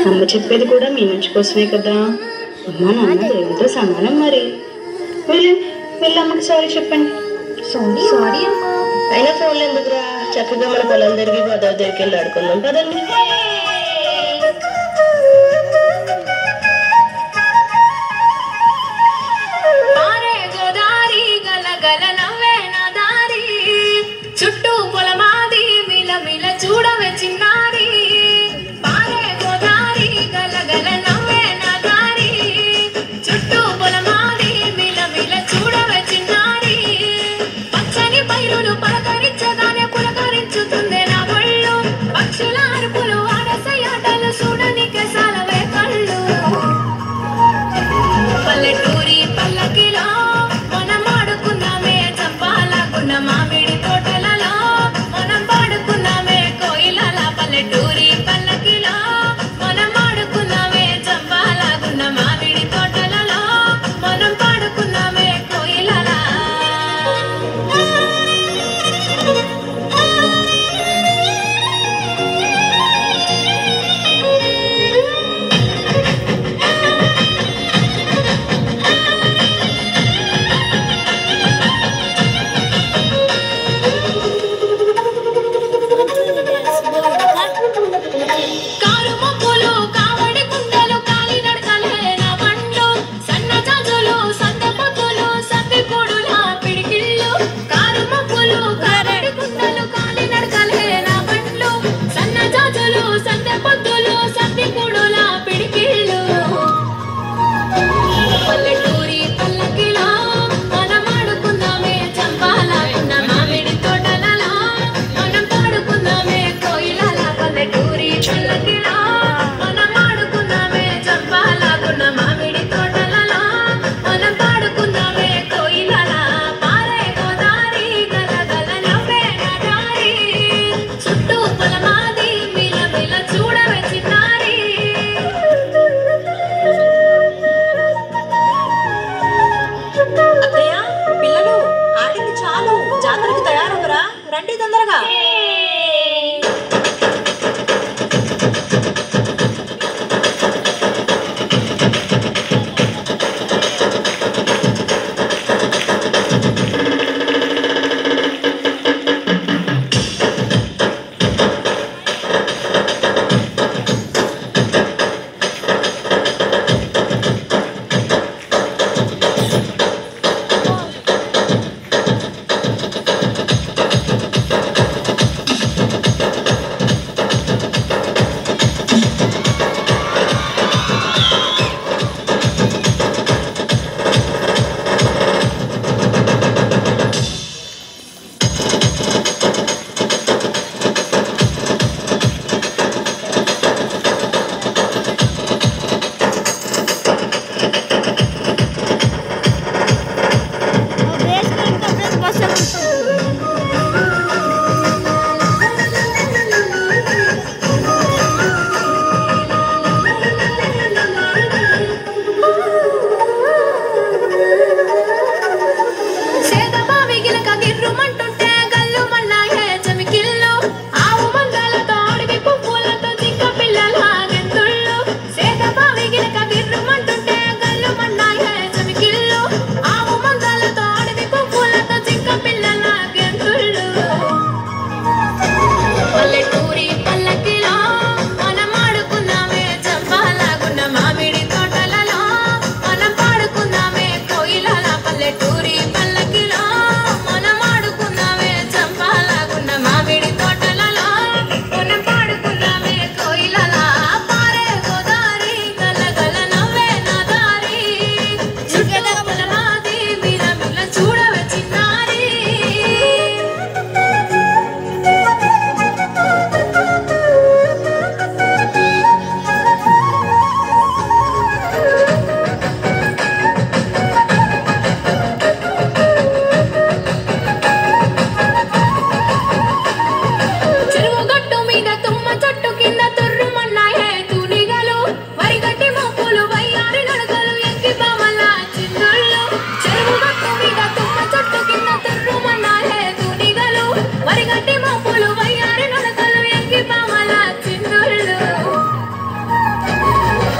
అమ్మ చెప్పేది కూడా మీ మంచి కోసమే కదా. అమ్మ నాన్న దేవుడితో సమానం. మరి వెళ్ళి అమ్మకి సారీ చెప్పండి. సారీ అమ్మా. అయినా ఫోన్లు ఎందుకురా, చక్కగా మన పొలం తిరిగి గోదావరి దగ్గరికి వెళ్ళి ఆడుకుందాం పదండి. చుట్టూ పొలమాది మిల మిల చూడవే చిన్నారి. పారే గోదారి గల గల నవ్వే నా దారి. చుట్టూ పొలమాది మిల మిల చూడవే చిన్నారి. పచ్చని పైరులు పలకరించగానే పులకరించుతుందే నా ఒళ్ళు. పక్షుల అరుపులు ఆడస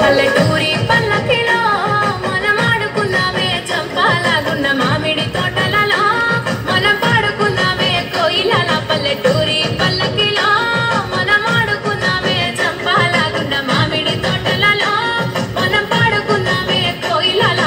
పల్లెటూరి పల్లకిలో మనం ఆడుకున్నామే చంపాలాగున్న మామిడి తోటలలో మనం పాడుకున్నామే కోయిలల పల్లెటూరి పల్లకిలో మనం ఆడుకున్నామే చంపాలాగున్న మామిడి తోటలలో మనం పాడుకున్నామే కోయిలల.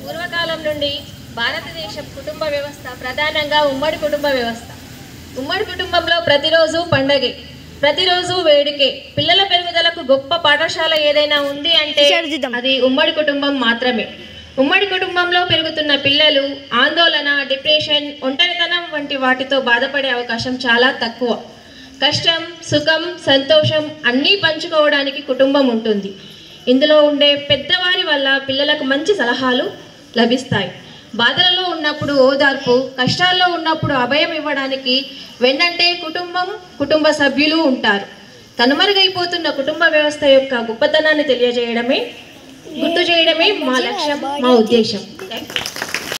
పూర్వకాలం నుండి భారతదేశ కుటుంబ వ్యవస్థ ప్రధానంగా ఉమ్మడి కుటుంబ వ్యవస్థ. ఉమ్మడి కుటుంబంలో ప్రతిరోజు పండగే, ప్రతిరోజు వేడుకే. పిల్లల పెరుగుదలకు గొప్ప పాఠశాల ఏదైనా ఉంది అంటే అది ఉమ్మడి కుటుంబం మాత్రమే. ఉమ్మడి కుటుంబంలో పెరుగుతున్న పిల్లలు ఆందోళన, డిప్రెషన్, ఒంటరితనం వంటి వాటితో బాధపడే అవకాశం చాలా తక్కువ. కష్టం, సుఖం, సంతోషం అన్నీ పంచుకోవడానికి కుటుంబం ఉంటుంది. ఇందులో ఉండే పెద్దవారి వల్ల పిల్లలకు మంచి సలహాలు లభిస్తాయి. బాధలలో ఉన్నప్పుడు ఓదార్పు, కష్టాల్లో ఉన్నప్పుడు అభయం ఇవ్వడానికి వెన్నంటే కుటుంబం, కుటుంబ సభ్యులు ఉంటారు. కనుమరుగైపోతున్న కుటుంబ వ్యవస్థ యొక్క గొప్పతనాన్ని గుర్తు చేయడమే మా లక్ష్యం, మా ఉద్దేశం.